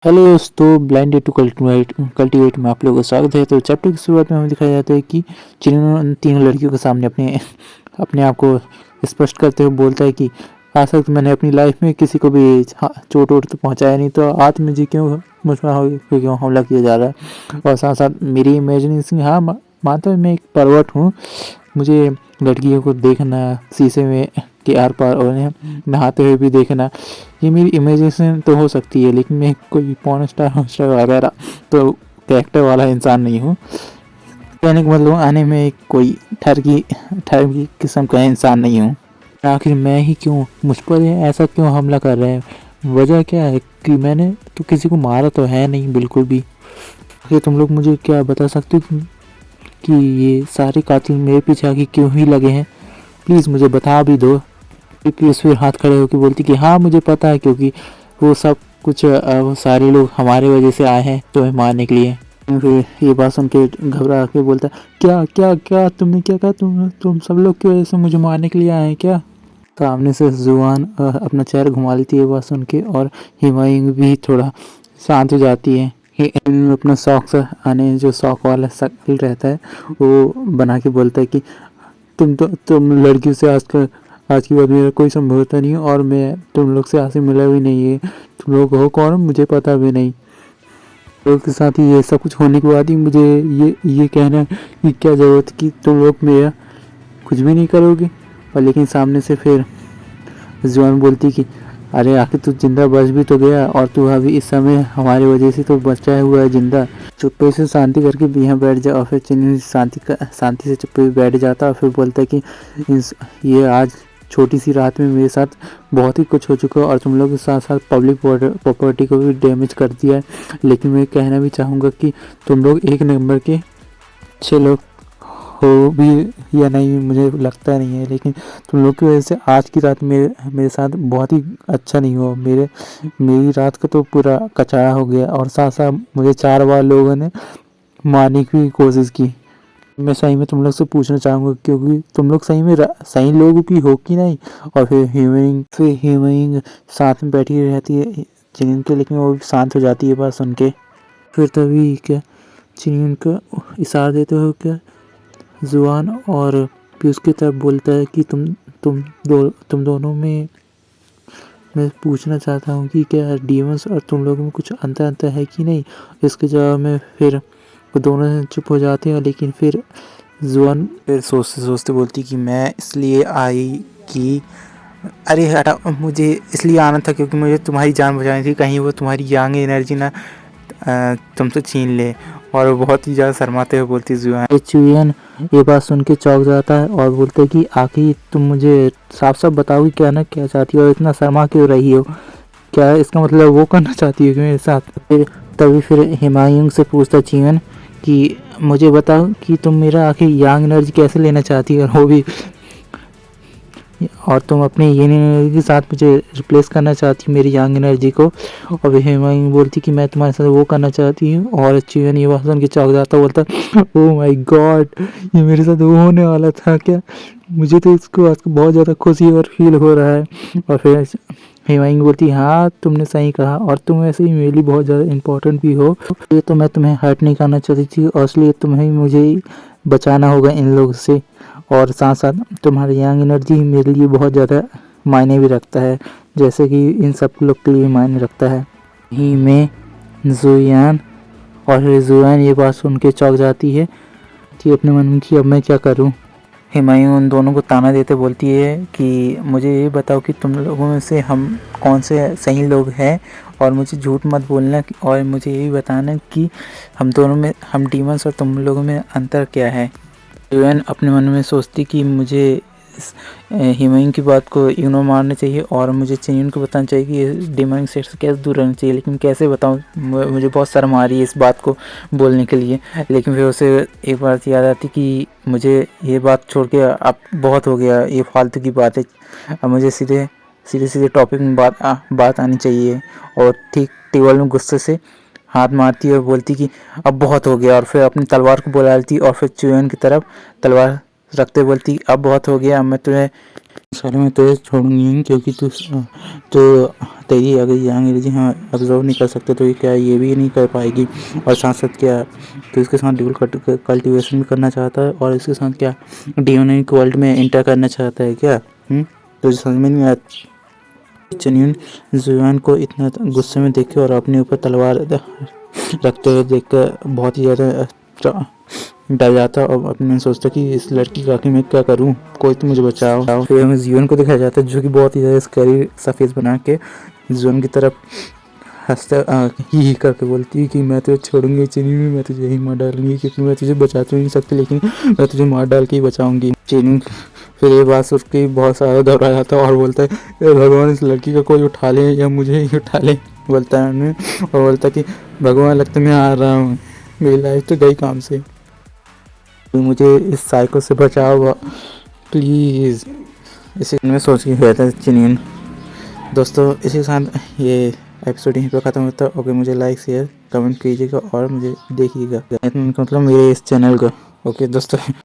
Hello दोस्तों, blinded to cultivate में आप लोगों का स्वागत है। तो चैप्टर की शुरुआत में हमें दिखाया जाता है कि चिन्ह तीनों लड़कियों के सामने अपने अपने आप को स्पष्ट करते हुए बोलता है कि आज तक मैंने अपनी लाइफ में किसी को भी चोट वोट तो पहुंचाया नहीं, तो आज मुझे क्यों हमला किया जा रहा है। और साथ साथ मेरी इमेजिनेशन, हाँ मानता हूँ मैं एक परवर्ट हूँ। मुझे लड़कियों को देखना शीशे में के आर पार और उन्हें नहाते हुए भी देखना, ये मेरी इमेजिनेशन तो हो सकती है, लेकिन मैं कोई पॉर्न स्टार वगैरह तो कैरेक्टर वाला इंसान नहीं हूँ। कहने का मतलब आने में कोई ठर की किस्म का इंसान नहीं हूँ। आखिर मैं ही क्यों, मुझ पर ऐसा क्यों हमला कर रहे हैं? वजह क्या है कि मैंने तो किसी को मारा तो है नहीं बिल्कुल भी। ये तुम लोग मुझे क्या बता सकते हो कि ये सारे कातिल मेरे पीछे आके क्यों ही लगे हैं? प्लीज़ मुझे बता भी दो। क्रिस फिर हाथ खड़े होकर बोलती कि हाँ मुझे पता है, क्योंकि वो सब कुछ वो सारे लोग हमारे वजह से आए हैं तुम्हें मारने के लिए। फिर ये बात सुन के घबरा के बोलता क्या क्या क्या तुमने क्या कहा? तुम सब लोग की वजह से मुझे मारने के लिए आए हैं क्या? सामने से जुबान अपना चेहरा घुमा लेती है बात सुन के, और हुमायूं भी थोड़ा शांत हो जाती है। अपना शौक से आने जो शौक वाला शक्ल रहता है वो बना के बोलता है कि तुम लड़कियों से आज के बाद मेरा कोई समझौता नहीं, और मैं तुम लोग से आज से मिला भी नहीं है। तुम लोग हो कौन मुझे पता भी नहीं। लोग के साथ ही ये सब कुछ होने के बाद ही मुझे ये कहना कि क्या ज़रूरत कि तुम लोग मेरा कुछ भी नहीं करोगे। और लेकिन सामने से फिर जुआन बोलती कि अरे आखिर तू जिंदा बच भी तो गया, और तू अभी इस समय हमारी वजह से तो बचा हुआ है जिंदा। चुप्पे से शांति करके भी यहाँ बैठ जा। और फिर चिन्नी शांति से चुप्पे बैठ जाता और फिर बोलता है कि ये आज छोटी सी रात में मेरे साथ बहुत ही कुछ हो चुका है, और तुम लोग के साथ साथ पब्लिक प्रॉपर्टी को भी डैमेज कर दिया है। लेकिन मैं कहना भी चाहूँगा कि तुम लोग एक नंबर के अच्छे लोग हो भी या नहीं मुझे लगता नहीं है, लेकिन तुम लोग की वजह से आज की रात मेरे साथ बहुत ही अच्छा नहीं हुआ। मेरी रात का तो पूरा कचारा हो गया, और साथ साथ मुझे 4 बार लोगों ने मारने की कोशिश की। मैं सही में तुम लोग से पूछना चाहूँगा, क्योंकि तुम लोग सही में सही लोगों की हो कि नहीं। और फिर ह्यूमिंग साथ में बैठी रहती है चिनिन के, लेकिन वो भी शांत हो जाती है बात सुन के। फिर तभी क्या चिनिन का इशारा देते हो क्या जुआन और पीयूष की तरफ बोलता है कि तुम दोनों में मैं पूछना चाहता हूँ कि क्या डीमंस और तुम लोगों में कुछ अंतर है कि नहीं। इसके जवाब में फिर वो दोनों चुप हो जाते हैं, लेकिन फिर जुआन फिर सोचते सोचते बोलती कि मैं इसलिए आई कि अरे हटा, मुझे इसलिए आना था क्योंकि मुझे तुम्हारी जान बचानी थी, कहीं वो तुम्हारी यंग एनर्जी ना तुमसे छीन ले। और वो बहुत ही ज़्यादा शर्माते हुए बोलती जुआन ये बात सुन के चौंक जाता है और बोलता है कि आखिर तुम मुझे साफ साफ बताओगी क्या ना क्या चाहती हो, और इतना शर्मा क्यों रही हो? क्या इसका मतलब वो करना चाहती हो कि मेरे साथ? फिर हुमायूं से पूछता चियन कि मुझे बताओ कि तुम मेरा आखिर यंग एनर्जी कैसे लेना चाहती हो, और वो भी और तुम अपनी यंग एनर्जी के साथ मुझे रिप्लेस करना चाहती हो मेरी यंग एनर्जी को। और हुमायूं बोलती कि मैं तुम्हारे साथ वो करना चाहती हूँ, और चियन ये बात सुन के चौंक जाता बोलता ओह माय गॉड, ये मेरे साथ वो होने वाला था क्या? मुझे तो इसको आज बहुत ज़्यादा खुशी और फील हो रहा है। और फिर हुमायूं बोलती हाँ तुमने सही कहा, और तुम वैसे ही मेरे लिए बहुत ज़्यादा इम्पोर्टेंट भी हो। ये तो मैं तुम्हें हर्ट नहीं करना चाहती थी, और इसलिए तुम्हें मुझे बचाना होगा इन लोगों से। और साथ साथ तुम्हारी यंग एनर्जी मेरे लिए बहुत ज़्यादा मायने भी रखता है, जैसे कि इन सब लोग के लिए मायने रखता है। ही में जुयान और जुयान ये बात सुन के चौंक जाती है कि अपने मन में कि अब मैं क्या करूं। हुमायूं उन दोनों को ताना देते बोलती है कि मुझे ये बताओ कि तुम लोगों में से हम कौन से सही लोग हैं, और मुझे झूठ मत बोलना, और मुझे ये भी बताना कि हम दोनों में, हम डीमंस और तुम लोगों में अंतर क्या है। जुआन अपने मन में सोचती कि मुझे हुमायूं की बात को इग्नोर मारना चाहिए, और मुझे चियन को बताना चाहिए कि डेमोनिक सेट से कैसे दूर रहना चाहिए, लेकिन कैसे बताऊं, मुझे बहुत शर्म आ रही है इस बात को बोलने के लिए। लेकिन फिर उसे एक बात याद आती कि मुझे ये बात छोड़ के अब बहुत हो गया, ये फालतू की बात है, अब मुझे सीधे सीधे टॉपिक में बात आनी चाहिए। और ठीक टेबल में गुस्से से हाथ मारती है और बोलती कि अब बहुत हो गया, और फिर अपनी तलवार को बुला लेती, और फिर चियन की तरफ तलवार रखते बोलती अब बहुत हो गया, मैं तुम्हें सारे में तो छोड़ूंगी नहीं, क्योंकि तू तो तेरी अगर ये अंग्रेजी हाँ ऑब्जर्व नहीं कर सकते तो ये क्या ये भी नहीं कर पाएगी। और साथ साथ क्या तो इसके साथ ड्यूल कल्टीवेशन भी करना चाहता है और इसके साथ क्या डिमोनिक वर्ल्ड में इंटर करना चाहता है क्या। तो समझ में नहीं आता। चनियन जुआन को इतना गुस्से में देखे और अपने ऊपर तलवार रखते हुए देखकर बहुत ही ज़्यादा डर जाता और अपने में सोचता कि इस लड़की का आखिर मैं क्या करूं, कोई तो मुझे बचाओ। फिर हमें जीवन को दिखाया जाता है जो कि बहुत ही ज़्यादा स्कैरी सा फेस बना के जीवन की तरफ हंसता ही करके बोलती है कि मैं तुझे छोड़ूंगी चीनी, मैं तुझे ही मार डालूंगी, क्योंकि मैं तुझे बचा तो नहीं सकती लेकिन मैं तुझे मार डाल के ही बचाऊंगी चीनी। फिर ये बात सुन के बहुत सारा घबरा जाता है और बोलता है "ए भगवान, इस लड़की का कोई उठा ले या मुझे ही उठा ले", बोलता है उन्हें। और बोलता है कि भगवान, लगता है मैं आ रहा हूँ, मेरी लाइफ तो गई काम से, तो मुझे इस साइको से बचाओ प्लीज़। इसी में सोच के गया था चीनी। दोस्तों इसी के साथ ये एपिसोड यहीं पर ख़त्म होता है। ओके, मुझे लाइक शेयर कमेंट कीजिएगा और मुझे देखिएगा, मतलब मेरे इस चैनल को। ओके दोस्तों।